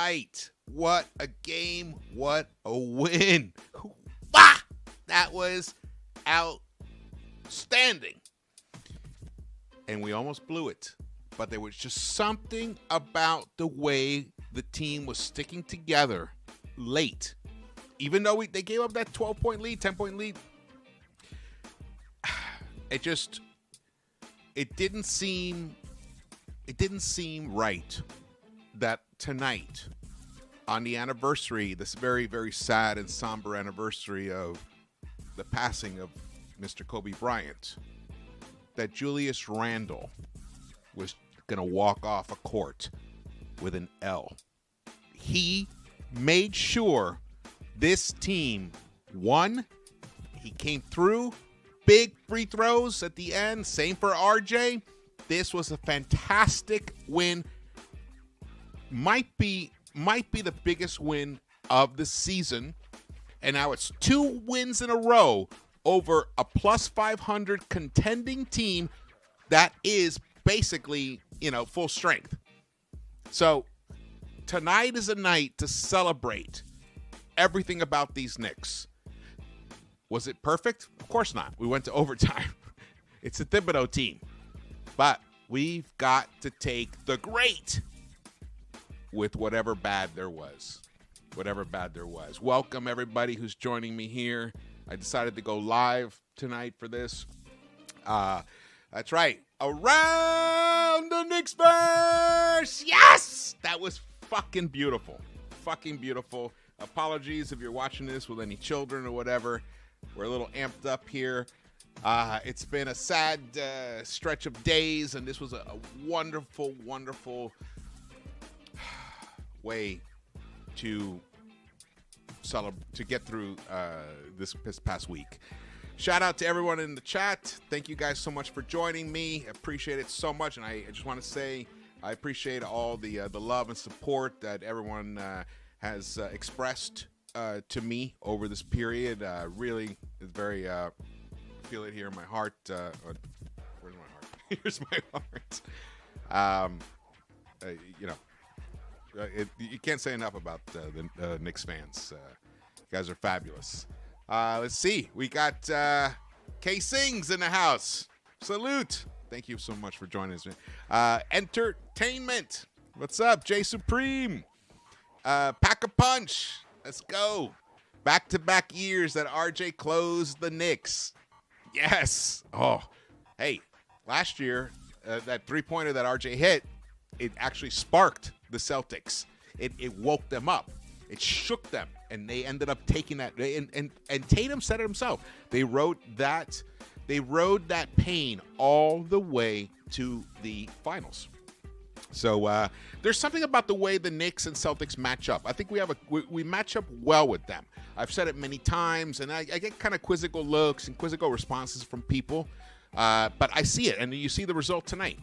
tonight. What a game. What a win. Bah! That was outstanding. And we almost blew it. But there was just something about the way the team was sticking together late. Even though they gave up that 12-point lead, 10-point lead, it didn't seem right that tonight, on the anniversary, this very, very sad and somber anniversary of the passing of Mr. Kobe Bryant, that Julius Randle was going to walk off a court with an L. He made sure this team won. He came through. Big free throws at the end. Same for RJ. This was a fantastic win. Might be the biggest win of the season. And now it's 2 wins in a row over a plus 500 contending team that is basically, full strength. So tonight is a night to celebrate everything about these Knicks. Was it perfect? Of course not. We went to overtime. It's a Thibodeau team. But we've got to take the great with whatever bad there was. Whatever bad there was. Welcome, everybody who's joining me here. I decided to go live tonight for this. That's right. Around the Knicks-Verse! Yes! That was fucking beautiful. Fucking beautiful. Apologies if you're watching this with any children or whatever. We're a little amped up here. It's been a sad stretch of days, and this was a wonderful, wonderful way to get through this past week. Shout out to everyone in the chat. Thank you guys so much for joining me. I appreciate it so much, and I just want to say I appreciate all the love and support that everyone has expressed to me over this period. Really is very feel it here in my heart. Where's my heart? Here's my heart. You can't say enough about the Knicks fans. You guys are fabulous. Let's see. We got K Sings in the house. Salute. Thank you so much for joining us. Entertainment. What's up, Jay Supreme? Pack a punch. Let's go. Back-to-back years that RJ closed the Knicks. Yes. Oh, hey, last year, that three-pointer that RJ hit, it actually sparked the Celtics. It woke them up. It shook them, and they ended up taking that. And Tatum said it himself. They rode that pain all the way to the finals. So there's something about the way the Knicks and Celtics match up. I think we match up well with them. I've said it many times, and I get kind of quizzical looks and quizzical responses from people. But I see it, and you see the result tonight.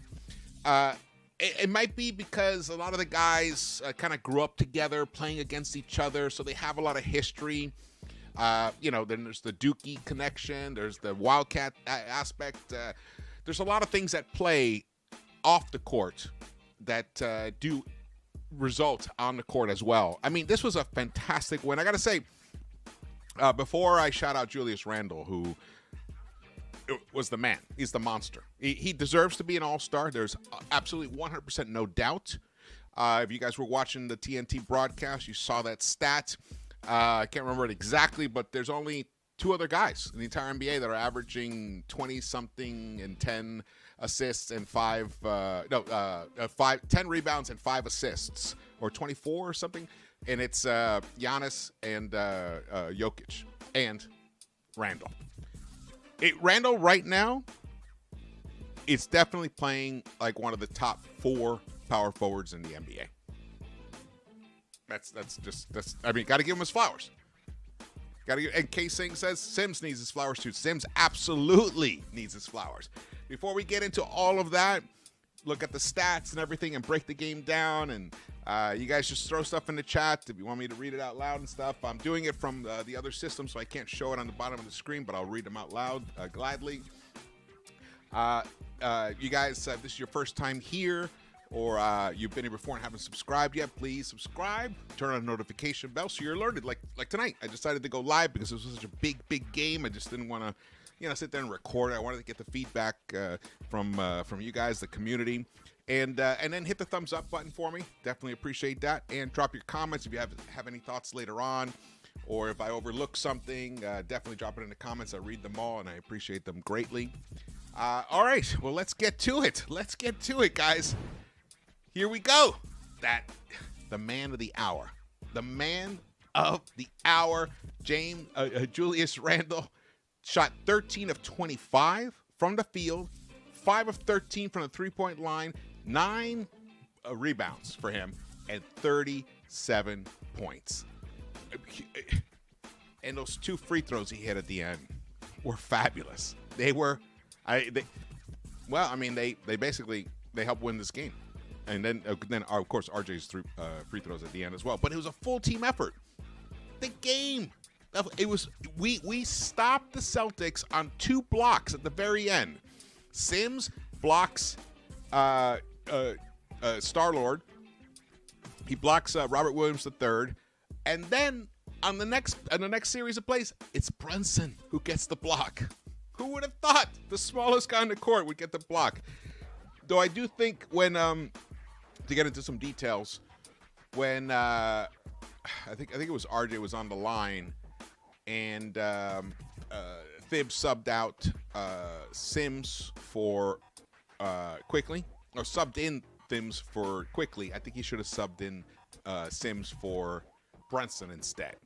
It might be because a lot of the guys kind of grew up together playing against each other, so they have a lot of history. Then there's the Dookie connection. There's the Wildcat aspect. There's a lot of things that play off the court that do result on the court as well. I mean, this was a fantastic win. I got to say, before I shout out Julius Randle, who was the man. He's the monster. He deserves to be an all-star. There's absolutely 100% no doubt. If you guys were watching the TNT broadcast, you saw that stat. I can't remember it exactly, but there's only 2 other guys in the entire NBA that are averaging 20-something and 10 assists and 10 rebounds and 5 assists, or 24 or something. And it's Giannis and Jokic and Randle. Randle right now is definitely playing like one of the top 4 power forwards in the NBA. That's I mean, got to give him his flowers. And K Singh says Sims needs his flowers too. Sims absolutely needs his flowers. Before we get into all of that, look at the stats and everything and break the game down. And you guys just throw stuff in the chat if you want me to read it out loud and stuff. I'm doing it from the other system, so I can't show it on the bottom of the screen, but I'll read them out loud gladly. You guys, if this is your first time here, or you've been here before and haven't subscribed yet, please subscribe. Turn on the notification bell so you're alerted. Like tonight, I decided to go live because it was such a big game. I just didn't want to, sit there and record it. I wanted to get the feedback from you guys, the community, and then hit the thumbs up button for me. Definitely appreciate that. And drop your comments if you have any thoughts later on, or if I overlook something, definitely drop it in the comments. I read them all, and I appreciate them greatly. All right, well, let's get to it. Let's get to it, guys. Here we go. The man of the hour. The man of the hour, Julius Randle, shot 13 of 25 from the field, 5 of 13 from the three-point line, 9 rebounds for him, and 37 points. And those 2 free throws he hit at the end were fabulous. They basically helped win this game. And then of course, RJ's free throws at the end as well. But it was a full team effort. The game, it was we stopped the Celtics on 2 blocks at the very end. Sims blocks Star-Lord. He blocks Robert Williams III, and then on the next series of plays, it's Brunson who gets the block. Who would have thought the smallest guy on the court would get the block? Though I do think when to get into some details, when I think it was RJ was on the line, and Thibs subbed out Sims for Quickly, or subbed in Sims for Quickly. I think he should have subbed in Sims for Brunson instead.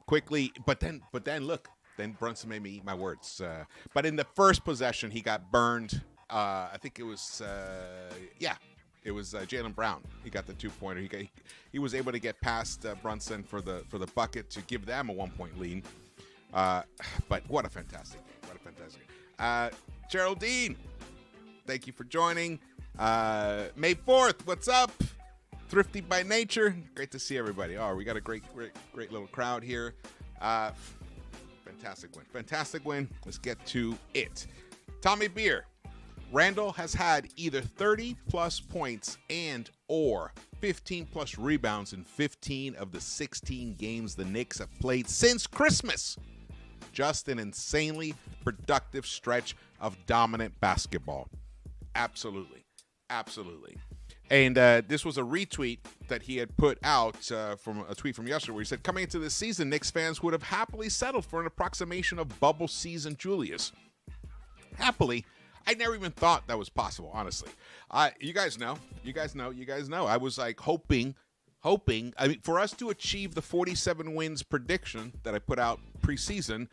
Quickly, but then look, then Brunson made me eat my words. But in the first possession, he got burned. I think it was it was Jalen Brown. He got the 2-pointer. He was able to get past Brunson for the bucket to give them a 1-point lead. But what a fantastic game! What a fantastic game. Geraldine, thank you for joining. May 4th, what's up? Thrifty by nature. Great to see everybody. Oh, we got a great little crowd here. Fantastic win. Let's get to it. Tommy Beer. Randle has had either 30-plus points and or 15-plus rebounds in 15 of the 16 games the Knicks have played since Christmas. Just an insanely productive stretch of dominant basketball. Absolutely. And this was a retweet that he had put out from a tweet from yesterday where he said, coming into this season, Knicks fans would have happily settled for an approximation of bubble season Julius. Happily, I never even thought that was possible, honestly. You guys know. I was like hoping, for us to achieve the 47 wins prediction that I put out preseason,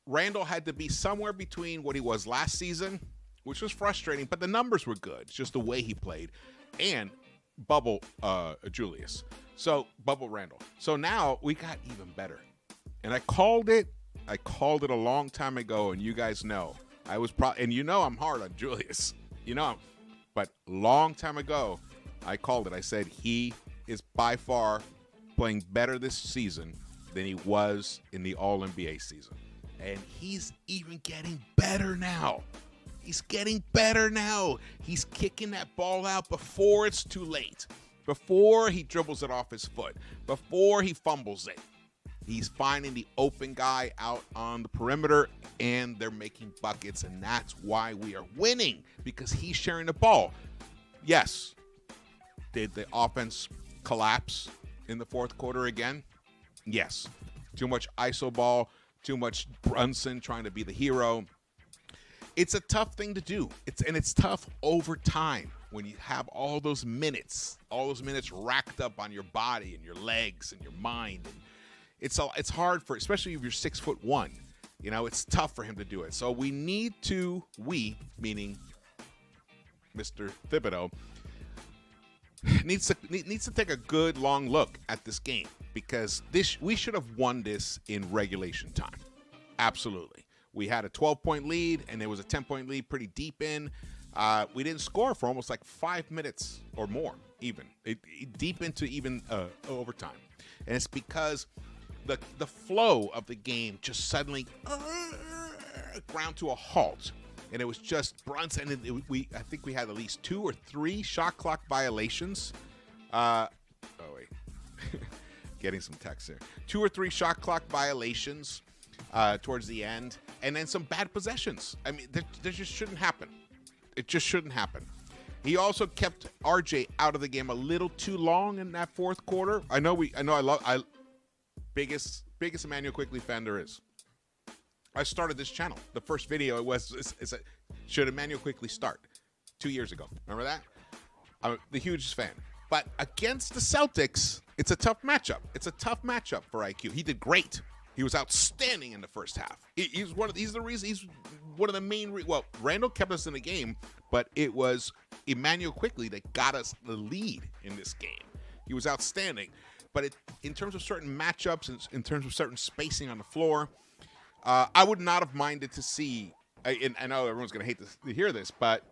Randle had to be somewhere between what he was last season, which was frustrating, but the numbers were good. It's just the way he played, and bubble Julius. So bubble Randle. So now we got even better, and I called it a long time ago, and you guys know. I was and I'm hard on Julius, but long time ago, I called it. I said he is by far playing better this season than he was in the All-NBA season. And he's even getting better now. He's kicking that ball out before it's too late, before he dribbles it off his foot, before he fumbles it. He's finding the open guy out on the perimeter, and they're making buckets, and that's why we are winning, because he's sharing the ball. Yes. Did the offense collapse in the fourth quarter again? Yes. Too much iso ball, too much Brunson trying to be the hero. It's a tough thing to do. It's tough over time when you have all those minutes racked up on your body and your legs and your mind. And it's hard for, especially if you're 6'1", it's tough for him to do it. So we meaning Mr. Thibodeau, needs to take a good long look at this game, because we should have won this in regulation time. Absolutely. We had a 12-point lead, and there was a 10-point lead pretty deep in. We didn't score for almost like 5 minutes or more, even deep into even overtime, and it's because the flow of the game just suddenly ground to a halt, and it was just Brunson. And I think we had at least 2 or 3 shot clock violations. Oh wait, getting some text here. 2 or 3 shot clock violations towards the end, and then some bad possessions. I mean, that just shouldn't happen. It just shouldn't happen. He also kept RJ out of the game a little too long in that fourth quarter. Biggest Emmanuel Quickley fan there is. I started this channel. The first video should Emmanuel Quickley start 2 years ago. Remember that? I'm the hugest fan. But against the Celtics, it's a tough matchup. It's a tough matchup for IQ. He did great. He was outstanding in the first half. He's one of the main. Well, Randle kept us in the game, but it was Emmanuel Quickley that got us the lead in this game. He was outstanding. But in terms of certain matchups, in terms of certain spacing on the floor, I would not have minded to see. And I know everyone's going to hate to hear this, but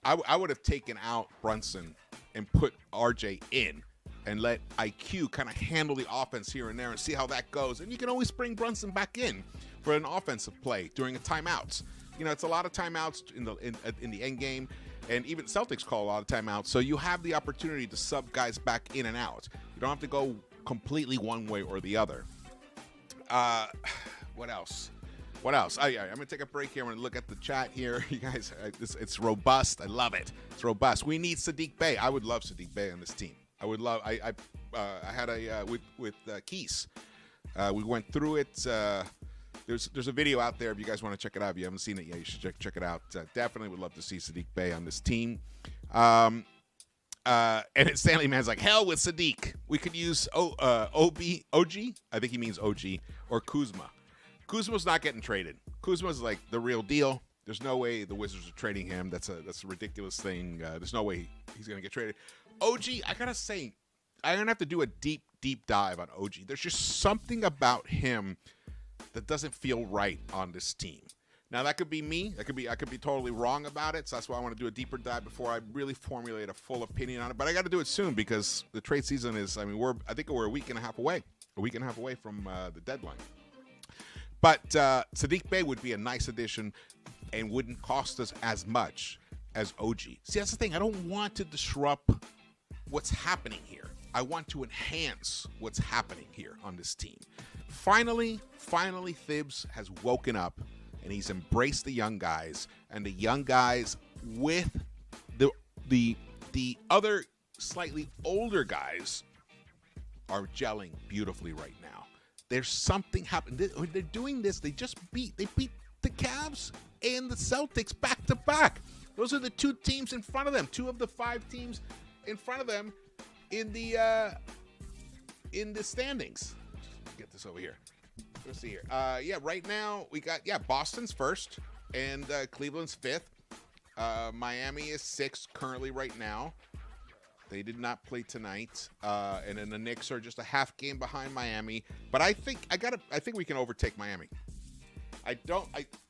I would have taken out Brunson and put RJ in and let IQ kind of handle the offense here and there and see how that goes. And you can always bring Brunson back in for an offensive play during a timeouts. You know, it's a lot of timeouts in the end game, and even Celtics call a lot of timeouts. So you have the opportunity to sub guys back in and out. You don't have to go completely one way or the other. What else? I'm going to take a break here. I'm going to look at the chat here. You guys, it's robust. I love it. It's robust. We need Saddiq Bey. I would love Saddiq Bey on this team. I would love. I had with Keys. We went through it. There's a video out there if you guys want to check it out. If you haven't seen it yet, you should check it out. Definitely would love to see Saddiq Bey on this team. And Stanley Man's like, hell with Saddiq. We could use OG. I think he means OG or Kuzma. Kuzma's not getting traded. Kuzma's like the real deal. There's no way the Wizards are trading him. That's a ridiculous thing. There's no way he's gonna get traded. OG, I gotta say, I'm gonna have to do a deep dive on OG. There's just something about him that doesn't feel right on this team. Now that could be me. I could be totally wrong about it. So that's why I want to do a deeper dive before I really formulate a full opinion on it. But I got to do it soon because the trade season is. I mean, I think we're a week and a half away from the deadline. But Saddiq Bey would be a nice addition and wouldn't cost us as much as OG. See, that's the thing. I don't want to disrupt what's happening here. I want to enhance what's happening here on this team. Finally, Thibs has woken up and he's embraced the young guys, and the young guys with the other slightly older guys are gelling beautifully right now. There's something happening. They're doing this. They beat the Cavs and the Celtics back to back. Those are the 2 teams in front of them. 2 of the 5 teams in front of them in the standings. Let's get this over here. Let's see here. Right now we got Boston's first and Cleveland's 5th. Miami is 6th currently right now. They did not play tonight, and then the Knicks are just a half game behind Miami. But I think we can overtake Miami. I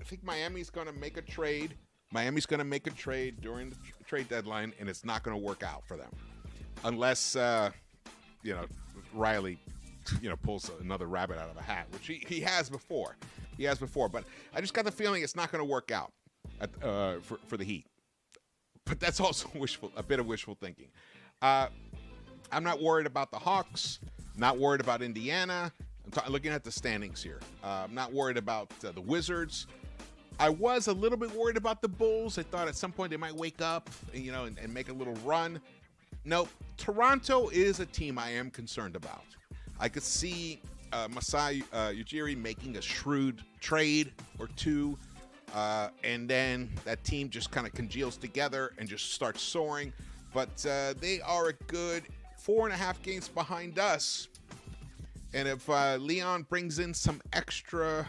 think Miami's going to make a trade. Miami's going to make a trade during the trade deadline, and it's not going to work out for them, unless Riley, pulls another rabbit out of a hat, which he has before. But I just got the feeling it's not going to work out for the Heat. But that's also a bit of wishful thinking. I'm not worried about the Hawks. Not worried about Indiana. I'm looking at the standings here. I'm not worried about the Wizards. I was a little bit worried about the Bulls. I thought at some point they might wake up, and make a little run. Nope. Toronto is a team I am concerned about. I could see Masai Ujiri making a shrewd trade or 2, and then that team just kind of congeals together and just starts soaring. But they are a good 4.5 games behind us. And if Leon brings in some extra,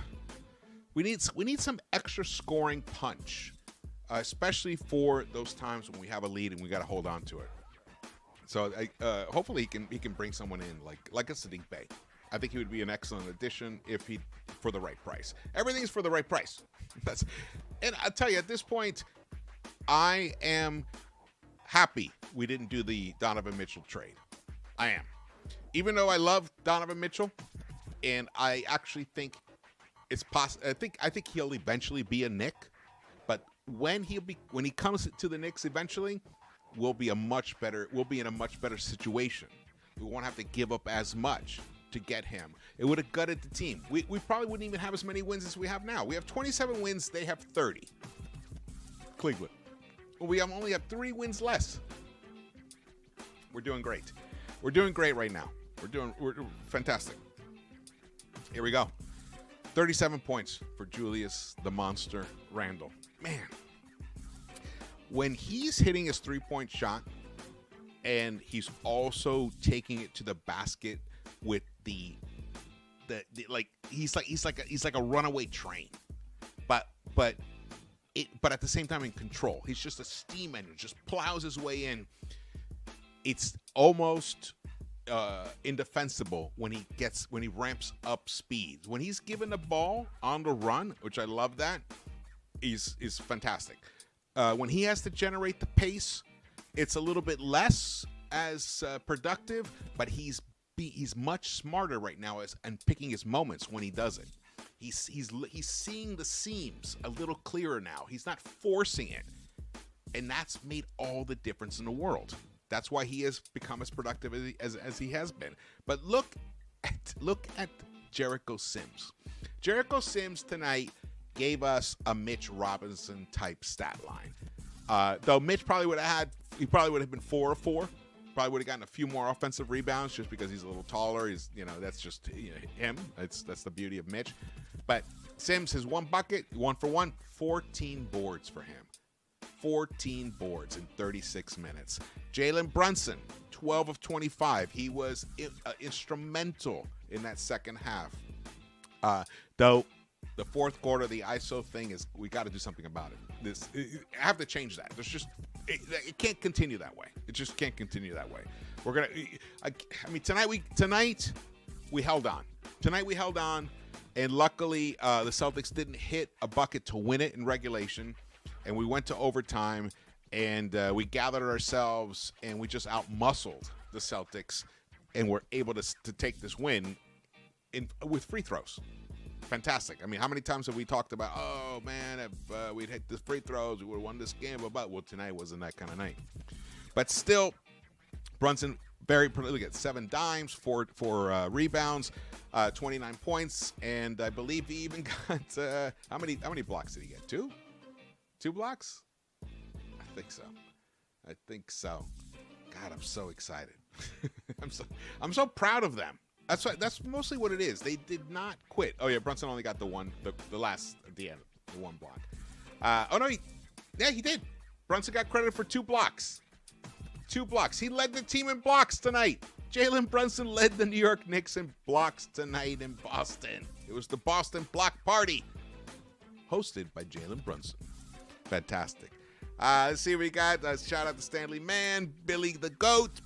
we need some extra scoring punch, especially for those times when we have a lead and we got to hold on to it. So hopefully he can bring someone in like a Saddiq Bey. I think he would be an excellent addition for the right price. Everything's for the right price. And I'll tell you, at this point, I am happy we didn't do the Donovan Mitchell trade. I am. Even though I love Donovan Mitchell, and I actually think it's possible. I think he'll eventually be a Knick, but when he comes to the Knicks eventually, we'll be in a much better situation. We won't have to give up as much to get him. It would have gutted the team. We probably wouldn't even have as many wins as we have now. We have 27 wins. They have 30. Cleveland. We only have 3 wins less. We're doing great. We're doing great right now. We're fantastic. Here we go. 37 points for Julius the Monster Randle. Man, when he's hitting his 3-point shot and he's also taking it to the basket with the like he's like a runaway train, but at the same time in control. He's just a steam engine, just plows his way in. It's almost indefensible when he ramps up speeds. When he's given the ball on the run, which I love that, is fantastic. When he has to generate the pace, it's a little bit less as productive, but he's much smarter right now and picking his moments when he does it. He's seeing the seams a little clearer now. He's not forcing it, and that's made all the difference in the world. That's why he has become as productive as he has been. But look at Jericho Sims. Jericho Sims tonight gave us a Mitch Robinson type stat line. Though Mitch probably would have been 4 of 4. Probably would have gotten a few more offensive rebounds just because he's a little taller. That's just him. That's the beauty of Mitch. But Sims has 1 bucket, 1 for 1, 14 boards for him. 14 boards in 36 minutes. Jalen Brunson, 12 of 25. He was instrumental in that second half. Though the fourth quarter, the ISO thing we got to do something about it. I have to change that. It can't continue that way. It just can't continue that way. We're gonna. Tonight we held on. Tonight we held on, and luckily the Celtics didn't hit a bucket to win it in regulation. And we went to overtime, and we gathered ourselves, and we just out-muscled the Celtics, and were able to take this win with free throws. Fantastic. I mean, how many times have we talked about, oh, man, if we'd hit the free throws, we would have won this game. Well, tonight wasn't that kind of night. But still, Brunson, very prolific at 7 dimes, 4 rebounds, 29 points, and I believe he even got, how many blocks did he get? 2? 2 blocks? I think so. God, I'm so excited. I'm so proud of them. That's mostly what it is. They did not quit. Oh yeah, Brunson only got the last at the end, the 1 block. He did. Brunson got credit for 2 blocks. 2 blocks. He led the team in blocks tonight. Jalen Brunson led the New York Knicks in blocks tonight in Boston. It was the Boston Block Party, hosted by Jalen Brunson. Fantastic. Let's see what we got. Shout out to Stanley Mann, Billy Goat,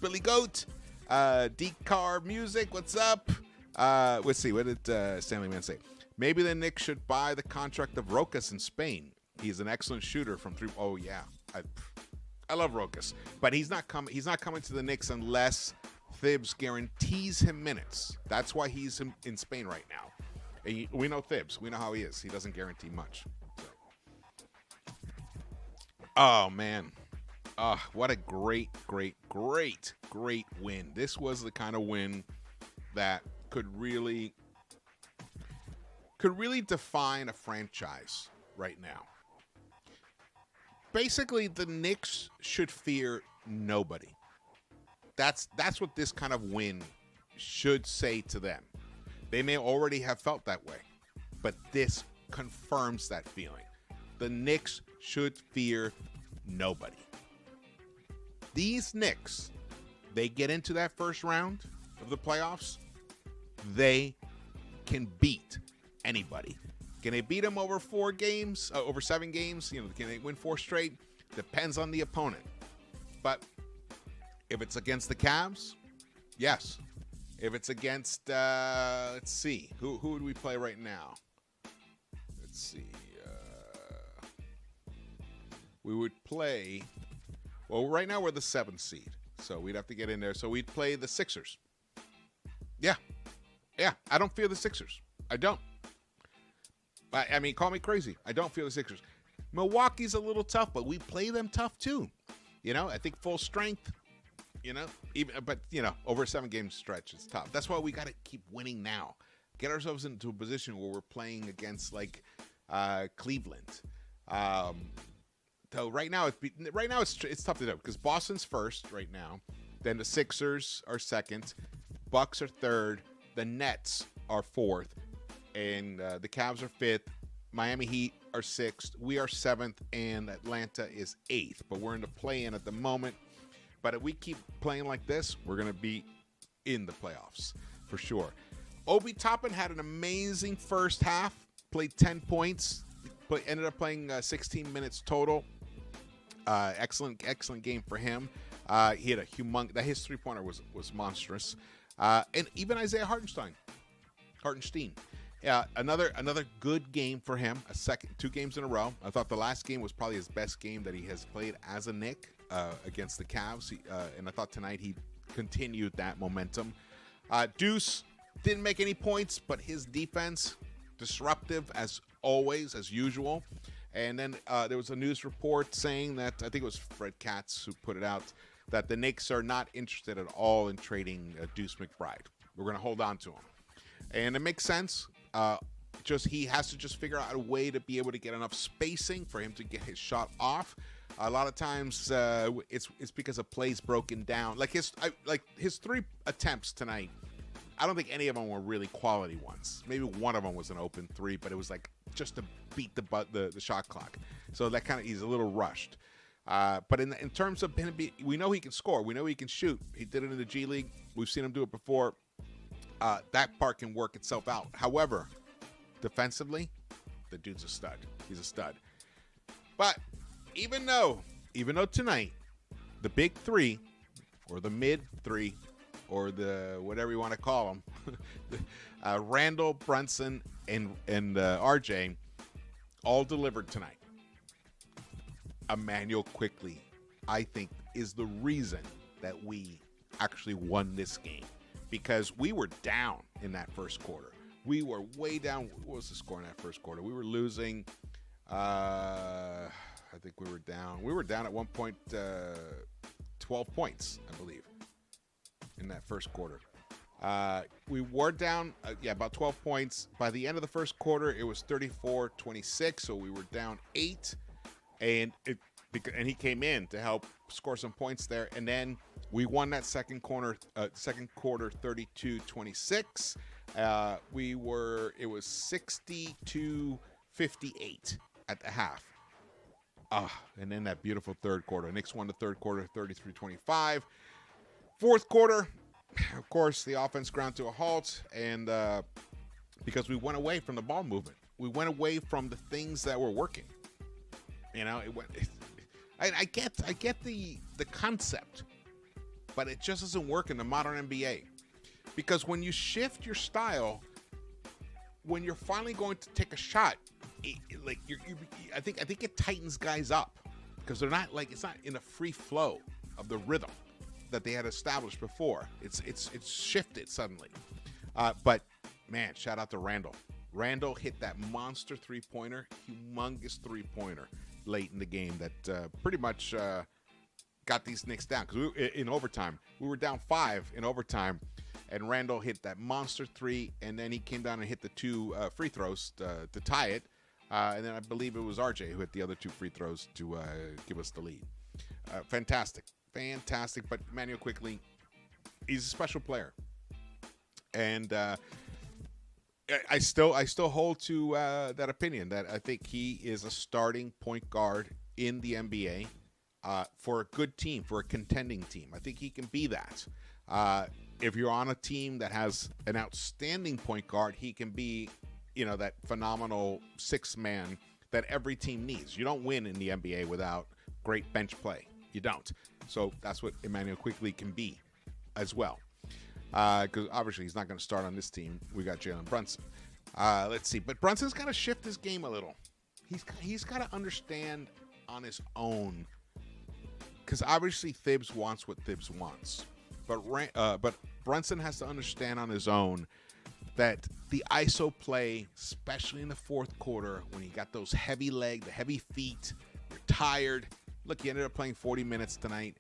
D-Car Music, what's up? Let's see, what did Stanley Mann say? Maybe the Knicks should buy the contract of Rokas in Spain. He's an excellent shooter from 3. Oh yeah, I love Rokas, but he's not coming to the Knicks unless Thibs guarantees him minutes. That's why he's in Spain right now. And we know Thibs. We know how he is. He doesn't guarantee much. Oh, man. What a great win. This was the kind of win that could really define a franchise right now. Basically, the Knicks should fear nobody. That's what this kind of win should say to them. They may already have felt that way, but this confirms that feeling. The Knicks should fear nobody. These Knicks, they get into that first round of the playoffs, they can beat anybody. Can they beat them over 4 games, over 7 games? Can they win 4 straight? Depends on the opponent. But if it's against the Cavs, yes. If it's against, let's see, who would we play right now? Let's see. We would play, well, right now we're the 7th seed, so we'd have to get in there. So we'd play the Sixers. Yeah, I don't fear the Sixers. I don't. I mean, call me crazy. I don't fear the Sixers. Milwaukee's a little tough, but we play them tough too. I think full strength, but over a 7-game stretch, it's tough. That's why we got to keep winning now. Get ourselves into a position where we're playing against like Cleveland. So right now it's tough to do because Boston's first right now. Then the Sixers are second, Bucks are third, the Nets are fourth, and the Cavs are fifth. Miami Heat are sixth, we are seventh, and Atlanta is eighth. But we're in the play-in at the moment. But if we keep playing like this, we're going to be in the playoffs for sure. Obi Toppin had an amazing first half, played 10 points, ended up playing 16 minutes total. Excellent game for him. He had his three-pointer was monstrous. And even Isaiah Hartenstein. Another good game for him. 2 games in a row. I thought the last game was probably his best game that he has played as a Knick against the Cavs. And I thought tonight he continued that momentum. Deuce didn't make any points, but his defense disruptive as always, as usual. And then there was a news report saying that, I think it was Fred Katz who put it out, that the Knicks are not interested at all in trading Deuce McBride. We're going to hold on to him. And it makes sense. He has to just figure out a way to be able to get enough spacing for him to get his shot off. A lot of times it's because of plays broken down. Like his 3 attempts tonight, I don't think any of them were really quality ones. Maybe one of them was an open 3, but it was like just to beat the shot clock. So that he's a little rushed. But in terms of him, we know he can score. We know he can shoot. He did it in the G League. We've seen him do it before. That part can work itself out. However, defensively, the dude's a stud. He's a stud. But even though tonight, the big 3, or the mid 3, or the whatever you want to call them, Randle, Brunson, and RJ all delivered tonight. Emmanuel Quickley, I think, is the reason that we actually won this game. Because we were down in that first quarter. We were way down. What was the score in that first quarter? We were losing. I think we were down. We were down at one point 12 points, I believe, in that first quarter. We were down, about 12 points. By the end of the first quarter, it was 34-26, so we were down 8. And he came in to help score some points there. And then we won that second quarter 32-26. It was 60-58 at the half. And then that beautiful third quarter. Knicks won the third quarter 33-25. Fourth quarter, of course, the offense ground to a halt, and because we went away from the ball movement. We went away from the things that were working. I get the concept, but it just doesn't work in the modern NBA. Because when you shift your style, when you're finally going to take a shot, I think it tightens guys up because they're not it's not in a free flow of the rhythm that they had established before. It's shifted suddenly. But man, shout out to Randle. Randle hit that monster three-pointer, humongous three-pointer late in the game that pretty much got these Knicks down. Because in overtime, we were down 5 in overtime, and Randle hit that monster 3, and then he came down and hit the 2 free throws to tie it. And then I believe it was RJ who hit the other 2 free throws to give us the lead. Fantastic. But Emmanuel Quickley, he's a special player. And I still hold to that opinion that I think he is a starting point guard in the NBA for a good team, for a contending team. I think he can be that. If you're on a team that has an outstanding point guard, he can be, that phenomenal 6-man that every team needs. You don't win in the NBA without great bench play. You don't. So that's what Emmanuel Quickley can be as well. Because obviously he's not going to start on this team. We got Jalen Brunson. Let's see. But Brunson's got to shift his game a little. He's got to understand on his own. Because obviously Thibs wants what Thibs wants. But Brunson has to understand on his own that the ISO play, especially in the fourth quarter, when you got those heavy legs, the heavy feet, you're tired. Look, he ended up playing 40 minutes tonight.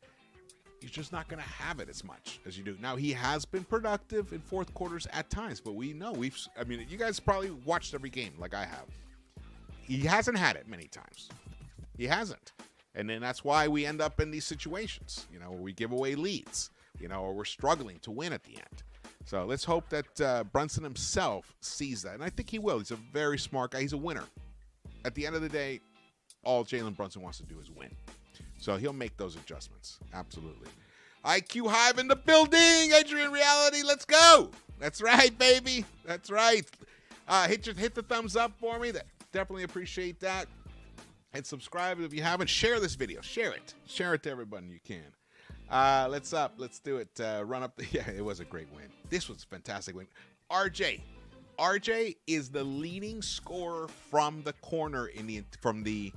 You're just not going to have it as much as you do. Now, he has been productive in fourth quarters at times, but we know you guys probably watched every game like I have. He hasn't had it many times. He hasn't. And then that's why we end up in these situations, where we give away leads, or we're struggling to win at the end. So let's hope that Brunson himself sees that. And I think he will. He's a very smart guy. He's a winner. At the end of the day, all Jalen Brunson wants to do is win. So he'll make those adjustments. Absolutely. IQ Hive in the building. Adrian Reality, let's go. That's right, baby. That's right. Hit the thumbs up for me. Definitely appreciate that. And subscribe if you haven't. Share this video. Share it. Share it to everybody you can. Let's do it. Run up. Yeah, it was a great win. This was a fantastic win. RJ is the leading scorer from the corner from the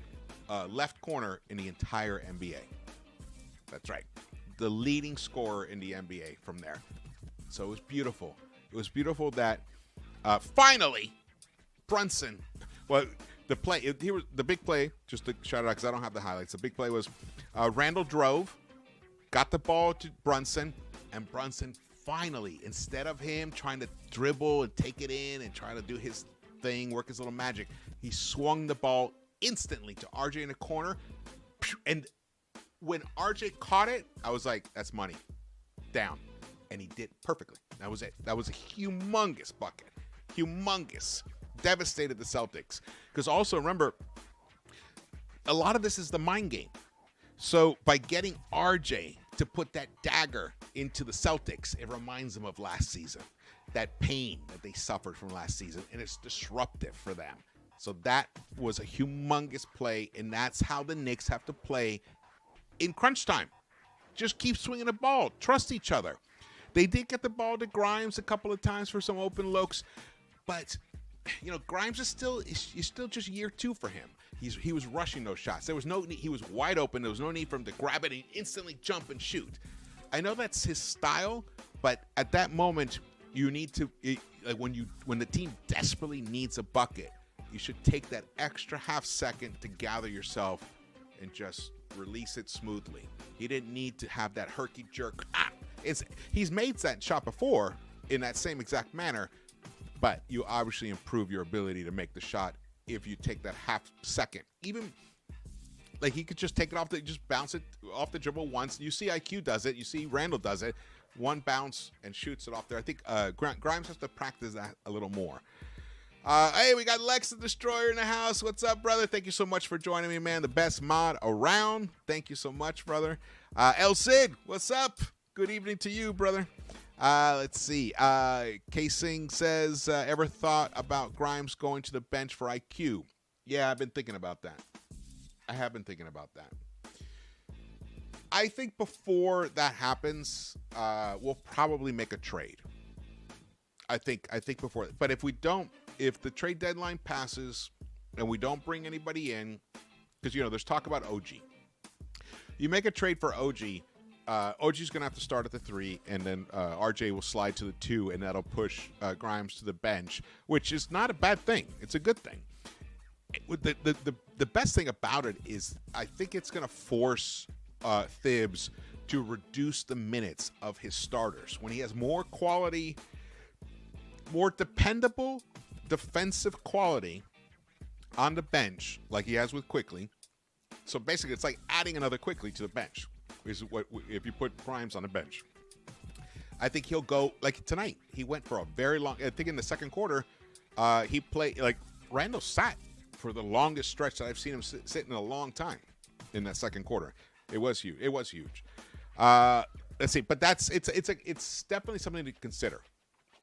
left corner in the entire NBA. That's right. The leading scorer in the NBA from there. So it was beautiful. It was beautiful that finally Brunson. Well, the big play. Just to shout it out because I don't have the highlights. The big play was Randle drove, got the ball to Brunson, and Brunson finally, instead of him trying to dribble and take it in and try to do his thing, work his little magic, he swung the ball instantly to RJ in the corner. And when RJ caught it, I was like, that's money. Down. And he did perfectly. That was it. That was a humongous bucket. Humongous. Devastated the Celtics. Because also, remember, a lot of this is the mind game. So by getting RJ to put that dagger into the Celtics, it reminds them of last season. That pain that they suffered from last season. And it's disruptive for them. So that was a humongous play, and that's how the Knicks have to play in crunch time. Just keep swinging the ball. Trust each other. They did get the ball to Grimes a couple of times for some open looks, but Grimes is still just year two for him. He was rushing those shots. There was no need. He was wide open. There was no need for him to grab it and instantly jump and shoot. I know that's his style, but at that moment, you need to when the team desperately needs a bucket. You should take that extra half second to gather yourself and just release it smoothly. He didn't need to have that herky jerk. He's made that shot before in that same exact manner, but you obviously improve your ability to make the shot if you take that half second. Even like he could just take it off, just bounce it off the dribble once. You see IQ does it. You see Randle does it. One bounce and shoots it off there. I think Grimes has to practice that a little more. Hey, we got Lex the Destroyer in the house. What's up, brother? Thank you so much for joining me, man. The best mod around. Thank you so much, brother. El Cid, what's up? Good evening to you, brother. Let's see. K-Sing says, ever thought about Grimes going to the bench for IQ? Yeah, I've been thinking about that. I have been thinking about that. I think before that happens, we'll probably make a trade. I think before. But if the trade deadline passes and we don't bring anybody in, because, there's talk about OG. You make a trade for OG, OG's going to have to start at the 3, and then RJ will slide to the 2, and that'll push Grimes to the bench, which is not a bad thing. It's a good thing. The best thing about it is I think it's going to force Thibs to reduce the minutes of his starters. When he has more quality, more dependable defensive quality on the bench, like he has with Quickly. So basically, it's like adding another Quickly to the bench. Is what if you put Grimes on the bench. I think he'll go like tonight. He went for a very long. I think in the second quarter, he played like Randle sat for the longest stretch that I've seen him sit in a long time in that second quarter. It was huge. It was huge. Let's see, but it's definitely something to consider.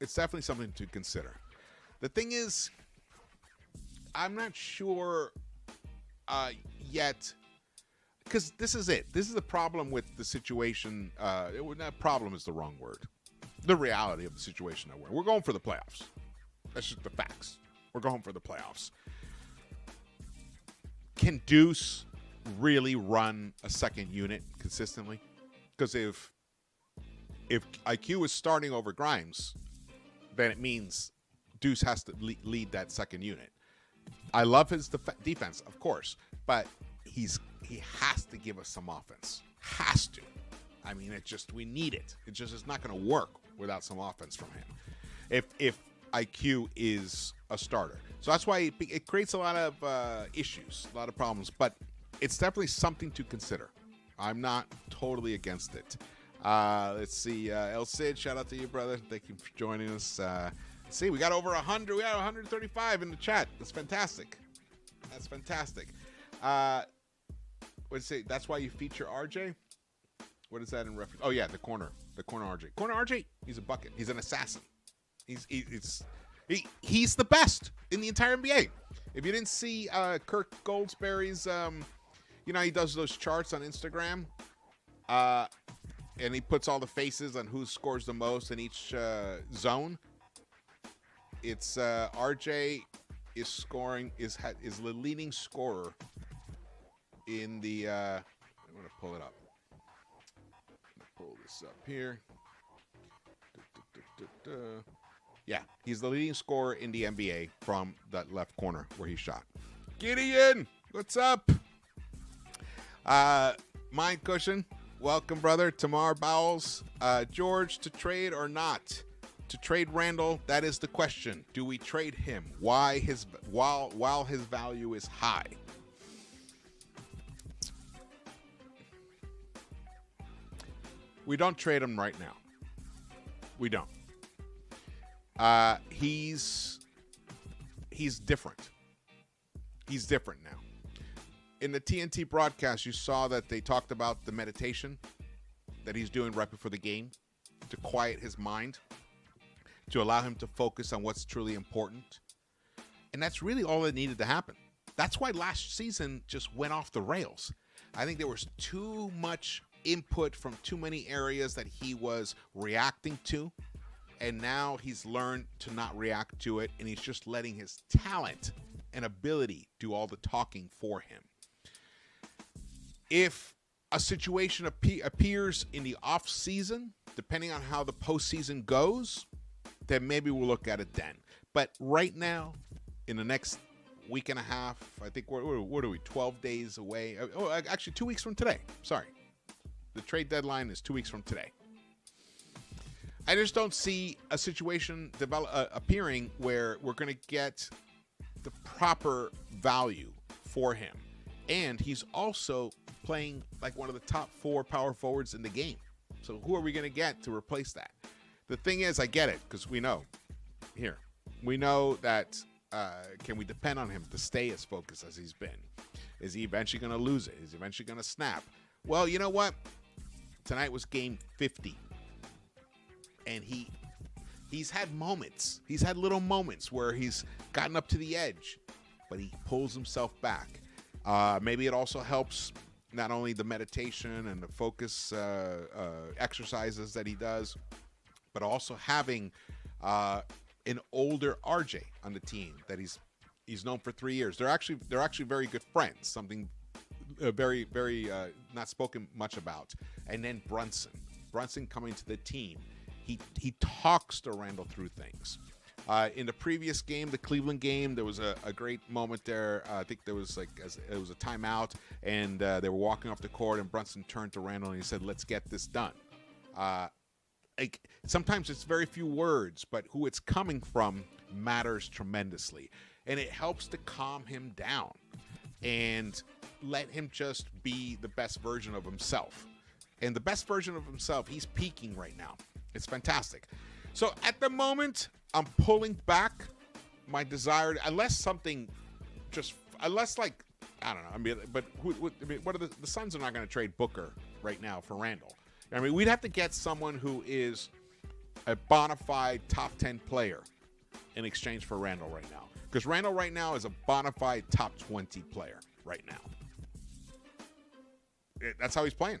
It's definitely something to consider. The thing is, I'm not sure yet, because this is it. This is the problem with the situation. Not problem is the wrong word. The reality of the situation that we're going for the playoffs. That's just the facts. We're going for the playoffs. Can Deuce really run a second unit consistently? Because if IQ is starting over Grimes, then it means Deuce has to lead that second unit. I love his defense, of course, but he has to give us some offense. Has to. I mean, we need it. It just is not going to work without some offense from him. If IQ is a starter. So that's why it creates a lot of issues, a lot of problems, but it's definitely something to consider. I'm not totally against it. Let's see. El Cid, shout out to you, brother. Thank you for joining us. Let's see, we got over 100. We got 135 in the chat. That's fantastic. That's fantastic. What did it say? That's why you feature RJ? What is that in reference? Oh, yeah, the corner RJ. Corner RJ, he's a bucket. He's an assassin. He's the best in the entire NBA. If you didn't see Kirk Goldsberry's, he does those charts on Instagram, and he puts all the faces on who scores the most in each zone. It's RJ is the leading scorer in the. I'm gonna pull it up. Pull this up here. Yeah, he's the leading scorer in the NBA from that left corner where he shot. Gideon, what's up? Mind Cushion, welcome, brother. Tamar Bowles, George, to trade or not? To trade Randle, that is the question. Do we trade him? Why while his value is high? We don't trade him right now. We don't. He's different. He's different now. In the TNT broadcast, you saw that they talked about the meditation that he's doing right before the game to quiet his mind, to allow him to focus on what's truly important. And that's really all that needed to happen. That's why last season just went off the rails. I think there was too much input from too many areas that he was reacting to. And now he's learned to not react to it, and he's just letting his talent and ability do all the talking for him. If a situation appears in the off season, depending on how the postseason goes, then maybe we'll look at it then. But right now, in the next week and a half, I think what are we, 12 days away? Oh, actually 2 weeks from today. Sorry. The trade deadline is 2 weeks from today. I just don't see a situation appearing where we're going to get the proper value for him. And he's also playing like one of the top 4 power forwards in the game. So who are we going to get to replace that? The thing is, I get it, because we know that can we depend on him to stay as focused as he's been? Is he eventually going to lose it? Is he eventually going to snap? Well, you know what? Tonight was game 50. And he's had moments. He's had little moments where he's gotten up to the edge, but he pulls himself back. Maybe it also helps not only the meditation and the focus exercises that he does, but also having an older RJ on the team that he's known for 3 years. They're actually very good friends. Something very not spoken much about. And then Brunson coming to the team. He talks to Randle through things. In the previous game, the Cleveland game, there was a great moment there. I think there was it was a timeout, and they were walking off the court, and Brunson turned to Randle and he said, "Let's get this done." Sometimes it's very few words, but who it's coming from matters tremendously, and it helps to calm him down and let him just be the best version of himself. And the best version of himself, he's peaking right now. It's fantastic. So at the moment, I'm pulling back my desire, unless I don't know. I mean, but what are the Suns are not going to trade Booker right now for Randle. I mean, we'd have to get someone who is a bona fide top 10 player in exchange for Randle right now. Because Randle right now is a bona fide top 20 player right now. That's how he's playing.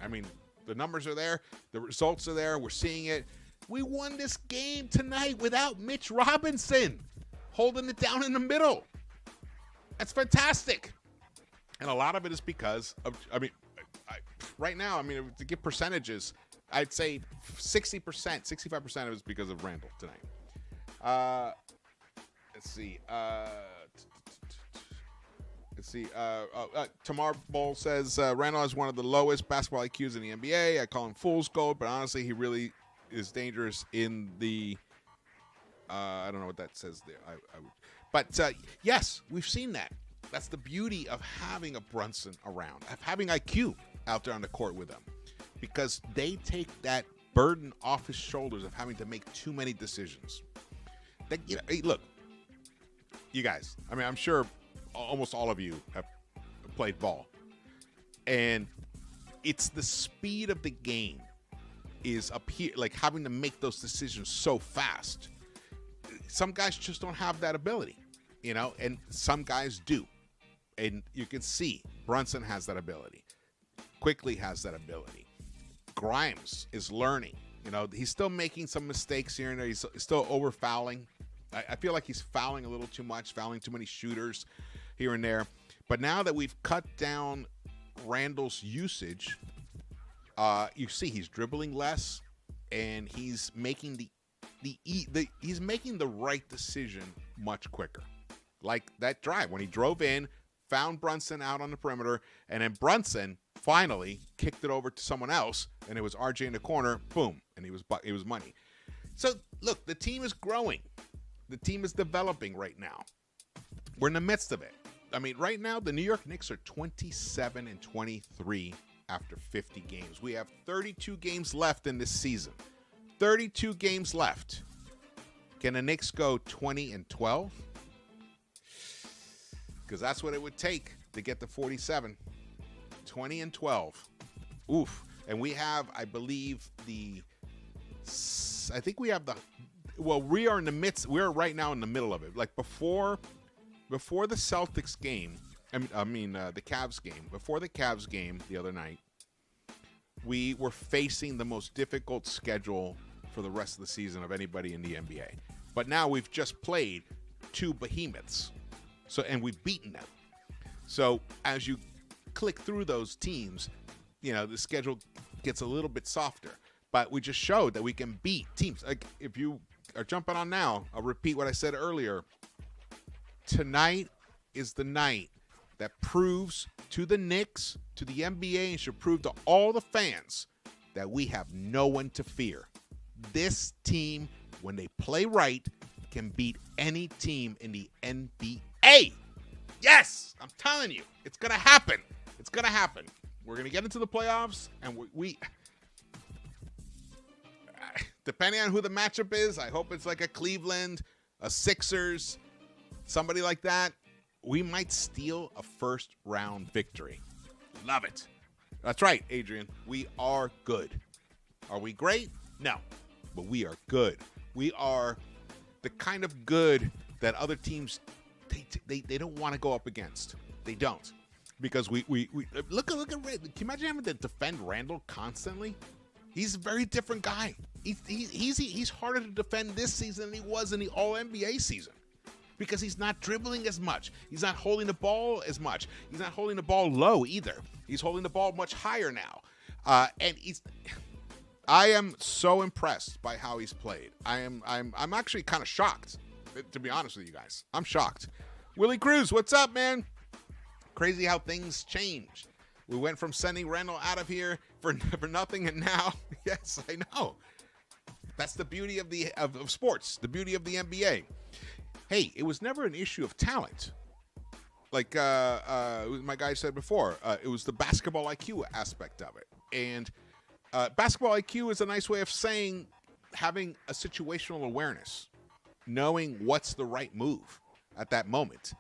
I mean, the numbers are there. The results are there. We're seeing it. We won this game tonight without Mitch Robinson holding it down in the middle. That's fantastic. And a lot of it is because of, right now, to give percentages, I'd say 60%, 65% of it is because of Randle tonight. Let's see. Tamar Bowl says Randle has one of the lowest basketball IQs in the NBA. I call him fool's gold, but honestly, he really is dangerous in the. I don't know what that says there. But yes, we've seen that. That's the beauty of having a Brunson around, of having IQ out there on the court with them, because they take that burden off his shoulders of having to make too many decisions. That, hey, look, you guys. I mean, I'm sure almost all of you have played ball, and it's the speed of the game is up here, like having to make those decisions so fast. Some guys just don't have that ability, and some guys do. And you can see Brunson has that ability. Quickly has that ability. Grimes is learning. He's still making some mistakes here and there. He's still over fouling. I feel like he's fouling a little too much, fouling too many shooters here and there. But now that we've cut down Randle's usage, you see he's dribbling less, and he's making he's making the right decision much quicker. Like that drive when he drove in, found Brunson out on the perimeter, and then Brunson finally kicked it over to someone else, and it was RJ in the corner, boom, and he was money. So look, the team is growing. The team is developing right now. We're in the midst of it. I mean, right now, the New York Knicks are 27-23 after 50 games. We have 32 games left in this season. 32 games left. Can the Knicks go 20-12? Because that's what it would take to get to 47. 20-12. Oof. And we have, I believe, we are in the midst. We're right now in the middle of it. Like before the Celtics game, the Cavs game. Before the Cavs game the other night, we were facing the most difficult schedule for the rest of the season of anybody in the NBA. But now we've just played two behemoths. And we've beaten them. So as you click through those teams, the schedule gets a little bit softer. But we just showed that we can beat teams. Like if you are jumping on now, I'll repeat what I said earlier. Tonight is the night that proves to the Knicks, to the NBA, and should prove to all the fans that we have no one to fear. This team, when they play right, can beat any team in the NBA. Yes, I'm telling you, it's going to happen. It's going to happen. We're going to get into the playoffs, and we depending on who the matchup is, I hope it's like a Cleveland, a Sixers, somebody like that. We might steal a first-round victory. Love it. That's right, Adrian. We are good. Are we great? No, but we are good. We are the kind of good that other teams they don't want to go up against. They don't, because we look at Randle. Can you imagine having to defend Randle constantly? He's a very different guy. He's harder to defend this season than he was in the All-NBA season, because he's not dribbling as much. He's not holding the ball as much. He's not holding the ball low either. He's holding the ball much higher now, and I am so impressed by how he's played. I'm actually kind of shocked, to be honest with you guys. I'm shocked. Willie Cruz, what's up, man? Crazy how things changed. We went from sending Randle out of here for nothing, and now, yes, I know. That's the beauty of sports, the beauty of the NBA. Hey, it was never an issue of talent. Like my guy said before, it was the basketball IQ aspect of it. And basketball IQ is a nice way of saying having a situational awareness, knowing what's the right move at that moment.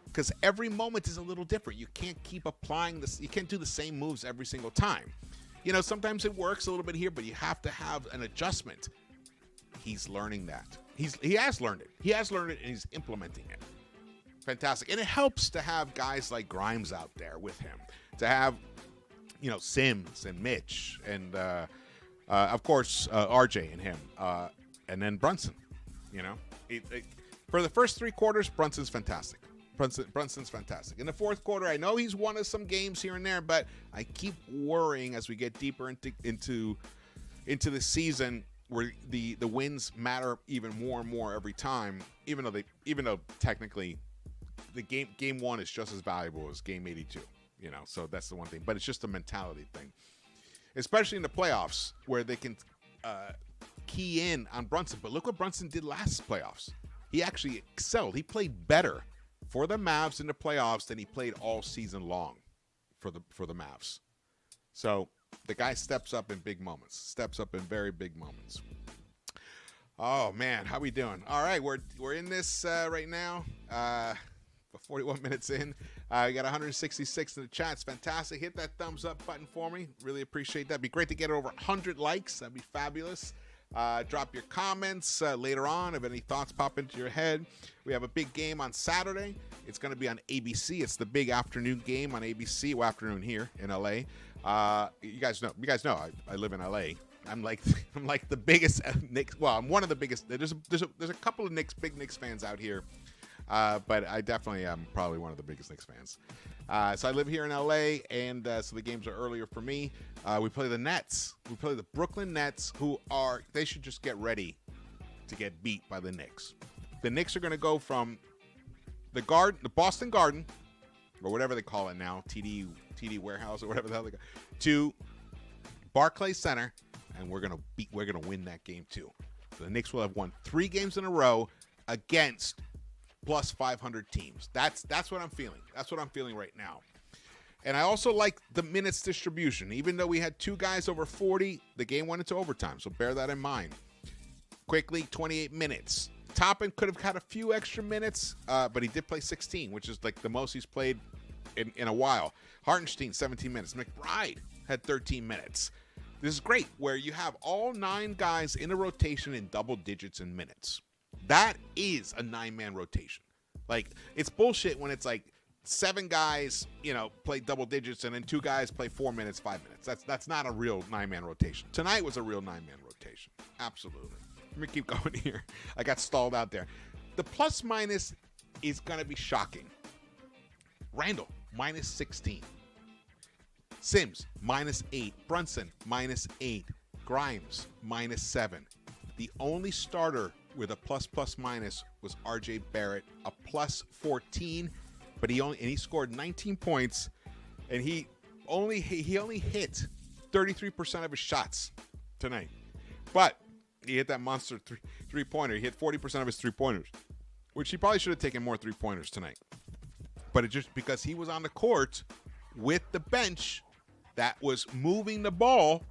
Because every moment is a little different. You can't keep applying this. You can't do the same moves every single time. Sometimes it works a little bit here, but you have to have an adjustment. He's learning that. He has learned it. He has learned it, and he's implementing it. Fantastic. And it helps to have guys like Grimes out there with him. To have, Sims and Mitch and, of course, RJ and him. And then Brunson, for the first three quarters, Brunson's fantastic. Brunson's fantastic. In the fourth quarter, I know he's won us some games here and there, but I keep worrying as we get deeper into the season where the wins matter even more and more every time, even though technically the game 1 is just as valuable as game 82, so that's the one thing, but it's just a mentality thing, especially in the playoffs where they can key in on Brunson. But look what Brunson did last playoffs. He actually excelled. He played better for the Mavs in the playoffs than he played all season long for the Mavs. So the guy steps up in big moments, steps up in very big moments. Oh man, how we doing? All right, we're in this right now. 41 minutes in. We got 166 in the chat. It's fantastic. Hit that thumbs up button for me. Really appreciate that. It'd be great to get over 100 likes. That'd be fabulous. Drop your comments later on if any thoughts pop into your head. We have a big game on Saturday. It's going to be on ABC. It's the big afternoon game on ABC. Well, afternoon here in LA. You guys know I live in LA. I'm like the biggest Knicks. Well, I'm one of the biggest. There's a couple of big Knicks fans out here. But I definitely am probably one of the biggest Knicks fans. So I live here in LA, and so the games are earlier for me. We play the Nets. We play the Brooklyn Nets, they should just get ready to get beat by the Knicks. The Knicks are going to go from the Boston Garden, or whatever they call it now, TD Warehouse or whatever the hell they call it, to Barclays Center, and we're going to win that game too. So the Knicks will have won 3 games in a row against plus 500 teams. That's what I'm feeling. That's what I'm feeling right now. And I also like the minutes distribution. Even though we had 2 guys over 40, the game went into overtime, so bear that in mind. Quickly, 28 minutes. Toppin could have had a few extra minutes, but he did play 16, which is like the most he's played in a while. Hartenstein, 17 minutes. McBride had 13 minutes. This is great, where you have all 9 guys in a rotation in double digits in minutes. That is a 9-man rotation. Like, it's bullshit when it's like 7 guys, play double digits and then 2 guys play 4 minutes, 5 minutes. That's not a real 9-man rotation. Tonight was a real 9-man rotation. Absolutely. Let me keep going here. I got stalled out there. The plus minus is going to be shocking. Randle, minus 16. Sims, minus 8. Brunson, minus 8. Grimes, minus 7. The only starter with a plus minus was RJ Barrett, a plus 14, but he scored 19 points, and he only hit 33% of his shots tonight. But he hit that monster three-pointer. He hit 40% of his three-pointers, which he probably should have taken more three-pointers tonight. But it just because he was on the court with the bench that was moving the ball,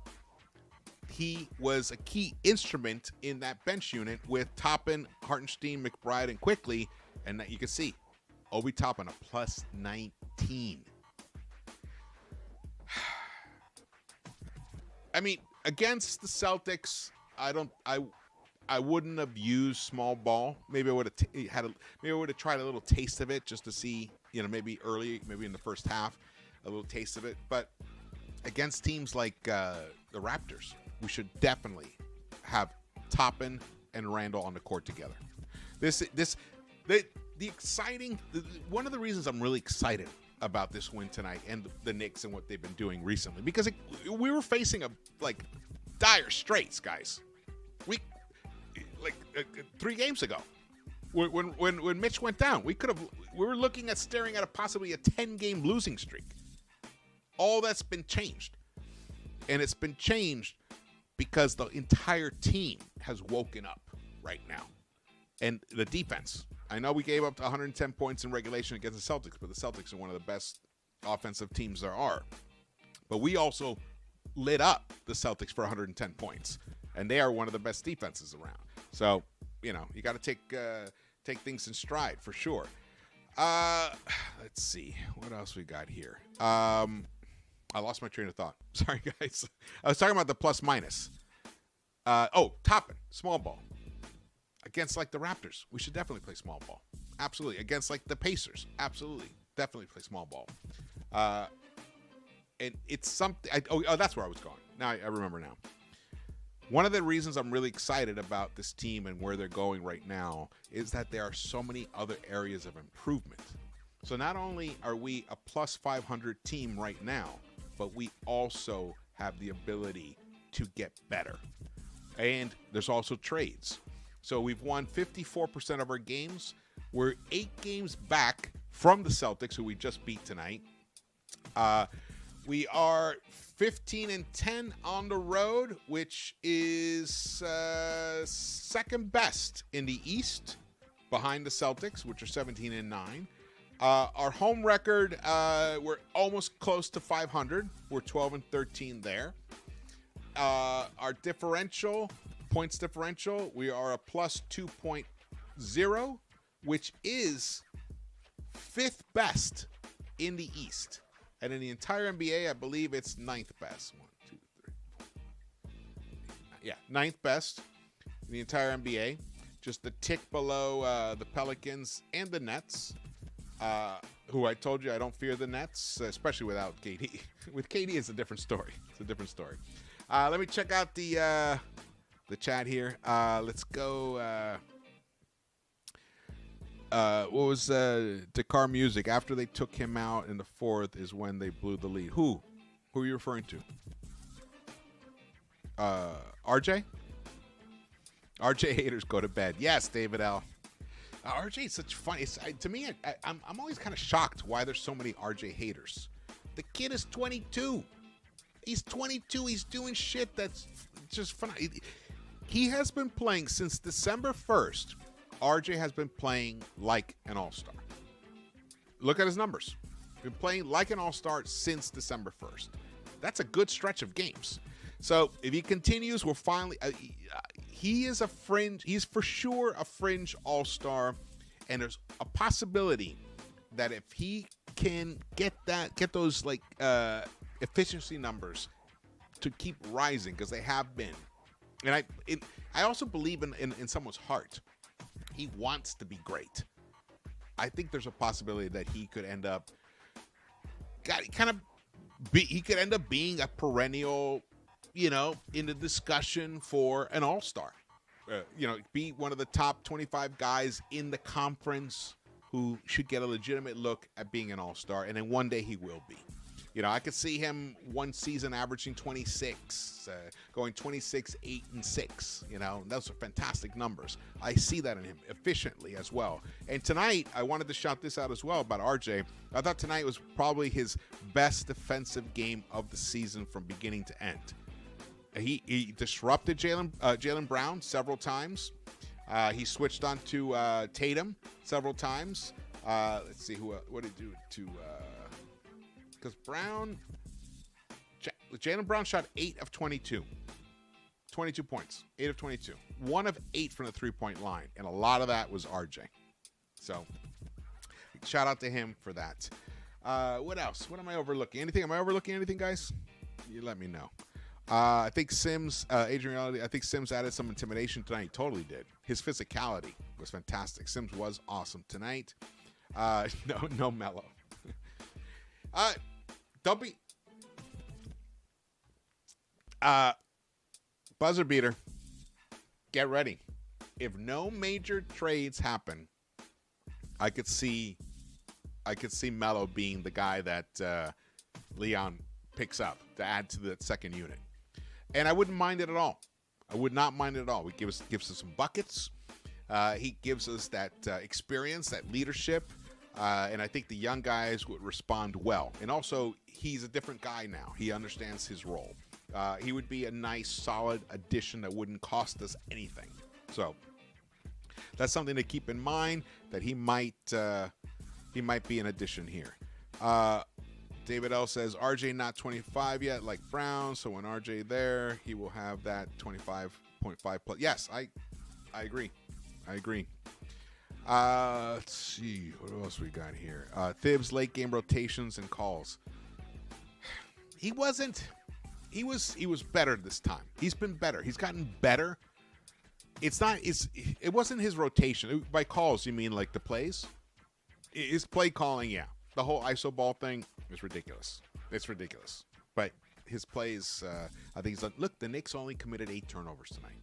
he was a key instrument in that bench unit with Toppin, Hartenstein, McBride, and Quickly. And that you can see, Obi Toppin, a plus 19. I mean, against the Celtics, I wouldn't have used small ball. Maybe I would have tried a little taste of it just to see, maybe early, maybe in the first half, a little taste of it. But against teams like the Raptors, we should definitely have Toppin and Randle on the court together. One of the reasons I'm really excited about this win tonight and the Knicks and what they've been doing recently, because we were facing dire straits, guys. 3 games ago, when Mitch went down, we were looking at staring at possibly a 10-game losing streak. All that's been changed, and it's been changed because the entire team has woken up right now. And the defense. I know we gave up 110 points in regulation against the Celtics, but the Celtics are one of the best offensive teams there are. But we also lit up the Celtics for 110 points, and they are one of the best defenses around. So, you got to take things in stride for sure. Let's see. What else we got here? I lost my train of thought. Sorry, guys. I was talking about the plus minus. Toppin, small ball. Against the Raptors, we should definitely play small ball. Absolutely. Against the Pacers, absolutely. Definitely play small ball. And it's something. That's where I was going. Now I remember now. One of the reasons I'm really excited about this team and where they're going right now is that there are so many other areas of improvement. So not only are we a plus 500 team right now, but we also have the ability to get better. And there's also trades. So we've won 54% of our games. We're 8 games back from the Celtics, who we just beat tonight. We are 15-10 on the road, which is second best in the East, behind the Celtics, which are 17-9. Our home record, we're almost close to 500. We're 12-13 there. Our differential, points differential, we are a plus 2.0, which is 5th best in the East. And in the entire NBA, I believe it's 9th best. 1, 2, 3, 4. Yeah, 9th best in the entire NBA. Just a tick below the Pelicans and the Nets, who I told you I don't fear the Nets, especially without KD. With KD, it's a different story. It's a different story. Let me check out the chat here. Let's go. What was Dakar Music? After they took him out in the 4th is when they blew the lead. Who are you referring to? RJ? RJ haters go to bed. Yes, David L. RJ is such fun. To me, I'm always kind of shocked why there's so many RJ haters. The kid is 22. He's 22. He's doing shit that's just fun. He has been playing since December 1st. RJ has been playing like an all-star. Look at his numbers. Been playing like an all-star since December 1st. That's a good stretch of games. So if he continues, we'll finally... he is a fringe... He's for sure a fringe all-star. And there's a possibility that if he can get those like efficiency numbers to keep rising, because they have been. And I also believe in someone's heart. He wants to be great. I think there's a possibility that he could end up he could end up being a perennial, in the discussion for an all-star. Be one of the top 25 guys in the conference who should get a legitimate look at being an all-star, and then one day he will be. I could see him one season averaging 26, going 26, 8, and 6. Those are fantastic numbers. I see that in him efficiently as well. And tonight, I wanted to shout this out as well about RJ. I thought tonight was probably his best defensive game of the season from beginning to end. He disrupted Jalen Brown several times. He switched on to Tatum several times. Let's see what did he do to. Because Jalen Brown shot 8 of 22. 22 points. 8 of 22. 1 of 8 from the three-point line. And a lot of that was RJ. So, shout out to him for that. What else? What am I overlooking? Anything? Am I overlooking anything, guys? You let me know. I think Sims, Adrian, I think Sims added some intimidation tonight. He totally did. His physicality was fantastic. Sims was awesome tonight. No Mello. Don't be buzzer beater. Get ready. If no major trades happen, I could see Melo being the guy that Leon picks up to add to the second unit, and I wouldn't mind it at all. I would not mind it at all. He gives us some buckets. He gives us that experience, that leadership. And I think the young guys would respond well. And also, he's a different guy now. He understands his role. He would be a nice, solid addition that wouldn't cost us anything. So that's something to keep in mind, that he might be an addition here. David L says, RJ not 25 yet, like Brown. So when RJ there, he will have that 25.5 plus. Yes, I agree. Let's see what else we got here. Thibs late game rotations and calls. He was better this time. He's been better. He's gotten better. It wasn't his rotation. By calls, you mean like the plays? His play calling, yeah. The whole iso ball thing is ridiculous. It's ridiculous. But his plays, I think he's done. Look, the Knicks only committed 8 turnovers tonight.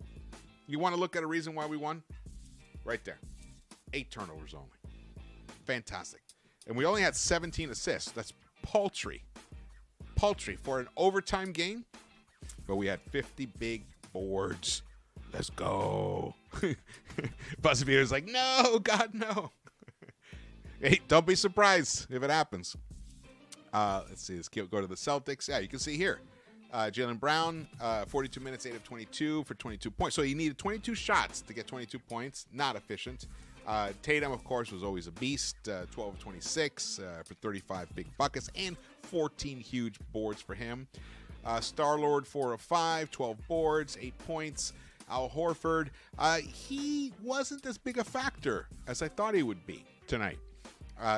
You want to look at a reason why we won? Right there. 8 turnovers only. Fantastic. And we only had 17 assists. That's paltry. Paltry for an overtime game. But we had 50 big boards. Let's go. Buzzbeer's like, no, God, no. Hey, don't be surprised if it happens. Let's see. Let's go to the Celtics. Yeah, you can see here. Jalen Brown, 42 minutes, 8 of 22 for 22 points. So he needed 22 shots to get 22 points. Not efficient. Tatum, of course, was always a beast. 12 of 26 for 35 big buckets and 14 huge boards for him. Star-Lord, 4 of 5, 12 boards, 8 points. Al Horford, he wasn't as big a factor as I thought he would be tonight.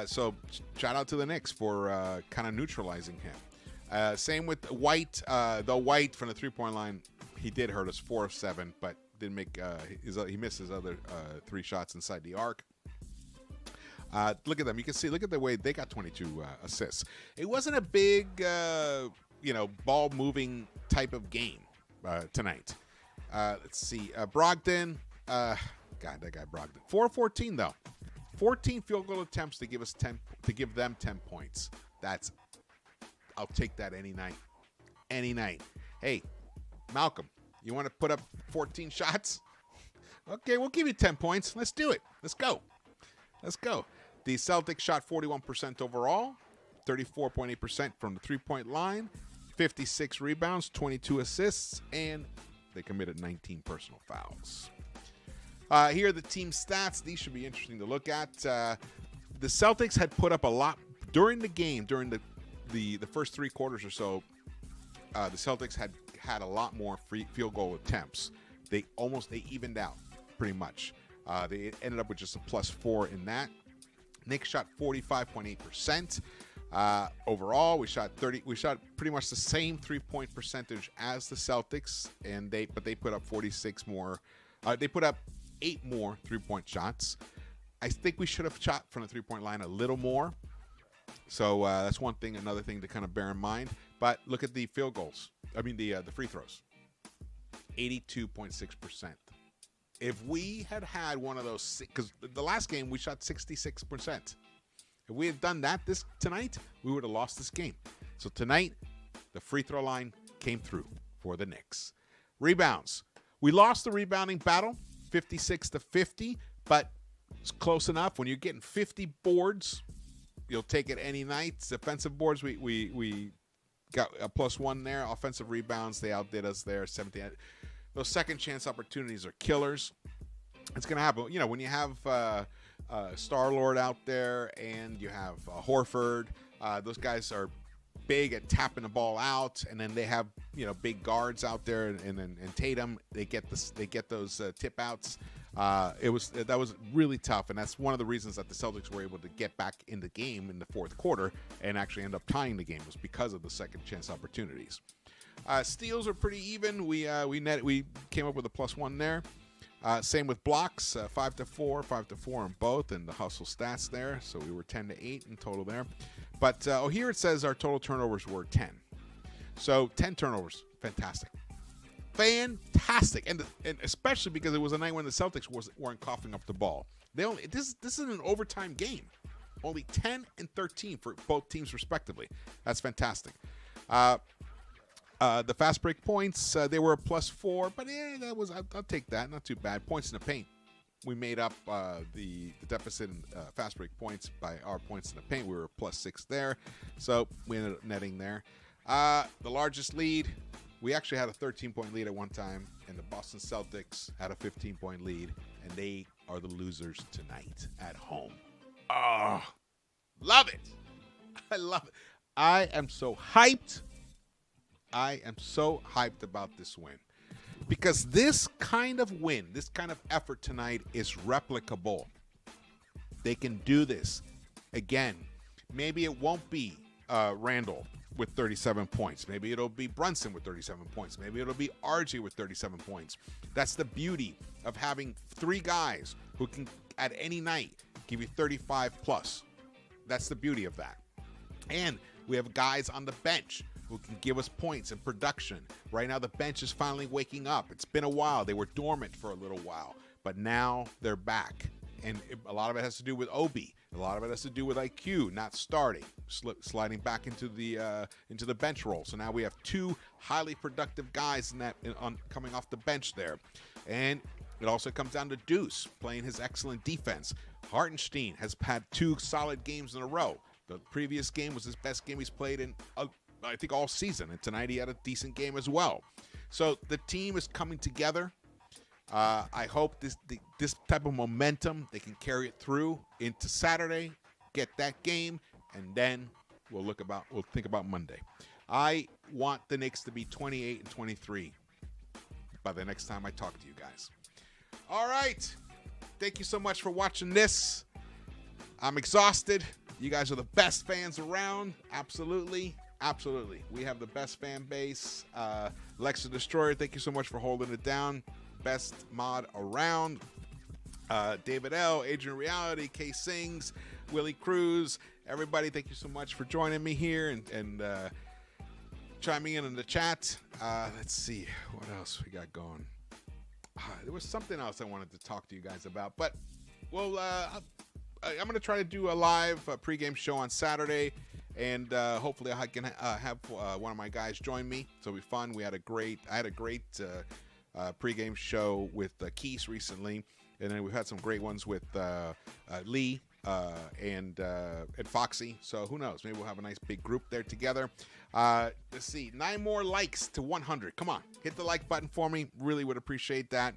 So shout out to the Knicks for kind of neutralizing him. Same with White. Though White from the three-point line, he did hurt us, 4 of 7, but didn't make. He missed his other 3 shots inside the arc. Look at them. You can see. Look at the way they got 22 assists. It wasn't a big, ball-moving type of game tonight. Let's see. Brogdon. God, that guy Brogdon. 4 of 14 though. 14 field goal attempts to give them 10 points. I'll take that any night. Any night. Hey, Malcolm, you want to put up 14 shots? Okay, we'll give you 10 points. Let's do it. Let's go. The Celtics shot 41% overall, 34.8% from the three-point line, 56 rebounds, 22 assists, and they committed 19 personal fouls. Here are the team stats. These should be interesting to look at. The Celtics had put up a lot during the game, during the first 3 quarters or so. The Celtics had a lot more field goal attempts. They evened out pretty much. They ended up with just a +4 in that. Knicks shot 45.8%. Overall, we shot pretty much the same 3-point percentage as the Celtics, but they put up 46 more. They put up 8 more 3-point shots. I think we should have shot from the 3-point line a little more. So that's one thing, another thing to kind of bear in mind. But look at the field goals. I mean the free throws. 82.6%. If we had one of those, because the last game we shot 66%. If we had done that tonight, we would have lost this game. So tonight, the free throw line came through for the Knicks. Rebounds. We lost the rebounding battle, 56-50, but it's close enough. When you're getting 50 boards, you'll take it any night. Defensive boards, we got a +1 there. Offensive rebounds, they outdid us there, 17. Those second chance opportunities are killers. It's going to happen. You know, when you have Star-Lord out there and you have Horford, those guys are big at tapping the ball out, and then they have big guards out there, and Tatum, they get those tip outs. That was really tough, and that's one of the reasons that the Celtics were able to get back in the game in the fourth quarter and actually end up tying the game, was because of the second chance opportunities. Steals are pretty even. We came up with a +1 there. Same with blocks, 5-4 on both, and the hustle stats there. So we were 10-8 in total there. But here it says our total turnovers were 10. So 10 turnovers, fantastic, and especially because it was a night when the Celtics weren't coughing up the ball. This is an overtime game. Only 10 and 13 for both teams respectively. That's fantastic. The fast break points, they were a +4, but I'll take that. Not too bad. Points in the paint. We made up the deficit in fast break points by our points in the paint. We were a +6 there, so we ended up netting there. The largest lead, we actually had a 13-point lead at one time, and the Boston Celtics had a 15-point lead, and they are the losers tonight at home. Oh, love it. I love it. I am so hyped. About this win, because this kind of win, this kind of effort tonight is replicable. They can do this again. Maybe it won't be Randle with 37 points. Maybe it'll be Brunson with 37 points. Maybe it'll be RJ with 37 points. That's the beauty of having 3 guys who can, at any night, give you 35 plus. That's the beauty of that. And we have guys on the bench who can give us points and production. Right now, the bench is finally waking up. It's been a while. They were dormant for a little while, but now they're back. And a lot of it has to do with Obi. A lot of it has to do with IQ not starting, sliding back into the bench role. So now we have two highly productive guys coming off the bench there. And it also comes down to Deuce playing his excellent defense. Hartenstein has had two solid games in a row. The previous game was his best game he's played in, I think, all season. And tonight he had a decent game as well. So the team is coming together. I hope this type of momentum, they can carry it through into Saturday, get that game, and then we'll think about Monday. I want the Knicks to be 28-23 by the next time I talk to you guys. All right. Thank you so much for watching this. I'm exhausted. You guys are the best fans around. Absolutely. Absolutely. We have the best fan base. Lex the Destroyer, thank you so much for holding it down. Best mod around. David L., Adrian Reality, K Sings, Willie Cruz, everybody, thank you so much for joining me here and chiming in the chat. Let's see what else we got going. There was something else I wanted to talk to you guys about, but well, I'm going to try to do a live pregame show on Saturday, and hopefully I can have one of my guys join me. So it'll be fun. I had a great pregame show with Keys recently, and then we've had some great ones with Lee and Foxy. So who knows? Maybe we'll have a nice big group there together. Let's see, 9 more likes to 100. Come on, hit the like button for me. Really would appreciate that.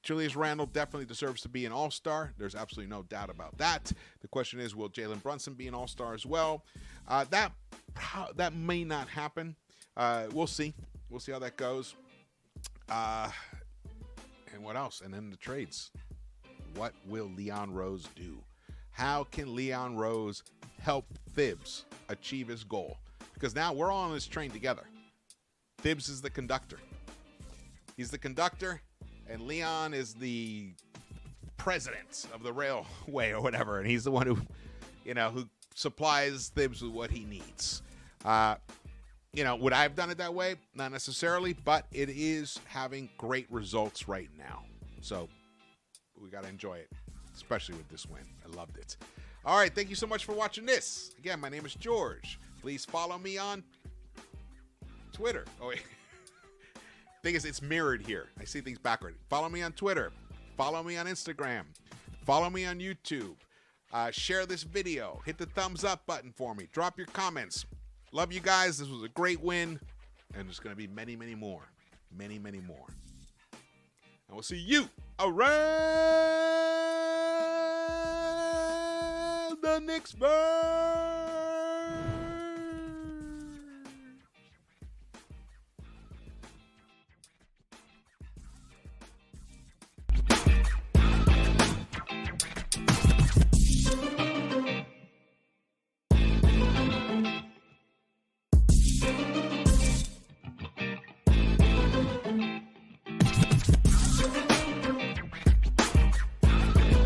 Julius Randle definitely deserves to be an all-star. There's absolutely no doubt about that. The question is, will Jalen Brunson be an all-star as well? That may not happen. We'll see. We'll see how that goes. And what else? And then the trades. What will Leon Rose do? How can Leon Rose help Thibs achieve his goal? Because now we're all on this train together. Thibs is the conductor. He's the conductor, and Leon is the president of the railway or whatever, and he's the one who supplies Thibs with what he needs. Would I have done it that way? Not necessarily, but it is having great results right now. So we got to enjoy it, especially with this win. I loved it. All right, thank you so much for watching this. Again, my name is George. Please follow me on Twitter. Oh, wait. Thing is, it's mirrored here. I see things backward. Follow me on Twitter. Follow me on Instagram. Follow me on YouTube. Share this video. Hit the thumbs up button for me. Drop your comments. Love you guys. This was a great win. And there's going to be many, many more. Many, many more. And we'll see you around the Knicks-Verse.